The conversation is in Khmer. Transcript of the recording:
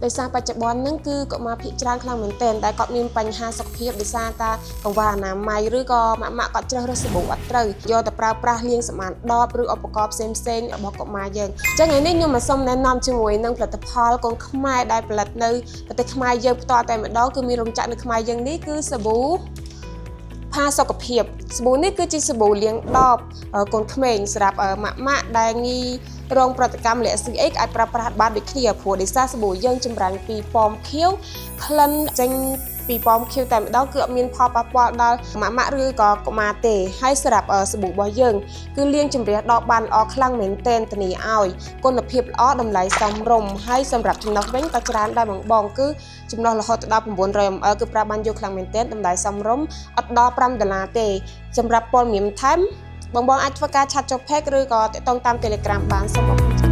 ដោយសារបច្ចុប្បន្នហ្នឹងគឺកុមារភាគច្រើនខ្លាំងមែនទែនតែគាត់មានបញ្ហាសុខភាពដោយសារការកង្វះអនាម័យឬក៏ម៉ាក់គាត់ជ្រើសរើសសាប៊ូអត់ត្រូវយកទៅប្រើប្រាស់លាងសម្អាតដបឬឧបករណ៍ផ្សេងៗរបស់កុមារយើងអញ្ចឹងថ្ងៃនេះខ្ញុំមកសូមណែនាំជាមួយនឹងផលិតផលកូនខ្មែរដែលផលិតនៅប្រទេសខ្មែរយើងផ្ទាល់តែម្ដងគឺមានរោងចក្រនៅខ្មែរយើងនេះគឺសាប៊ូផាសុខភាពសាប៊ូនេះគឺជាសាប៊ូលាងដបកូនក្មេងសម្រាប់ម៉ាក់ដែលងាយរងប្រតិកម្មលាក់ស៊ីអីអាចប្រើប្រាស់បានដូចគ្នាព្រោះដោយសារសាប៊ូយើងចម្រាញ់ពីពណ៌ខៀវក្លិនចេញពីពណ៌ខៀវតែម្ដងគឺអត់មានផលប៉ះពាល់ដល់ម៉ាក់ឬក៏កុមារទេហើយសម្រាប់សាប៊ូរបស់យើងគឺលាងជម្រះដបបានល្អខ្លាំងមែនទែនធានាឲ្យគុណភាពល្អតម្លៃសមរម្យហើយសម្រាប់ចំណុះវិញក៏ច្រើនដែរបងគឺចំណុះរហូតដល់900 ml គឺប្រើបានយកខ្លាំងមែនទែនតម្លៃសមរម្យអត់ដល់$5ទេសម្រាប់ព័ត៌មានបន្ថែមបងអាចធ្វើការឆាត់ចុះ Page ឬក៏ទាក់ទងតាម Telegram បានសូមអរគុណ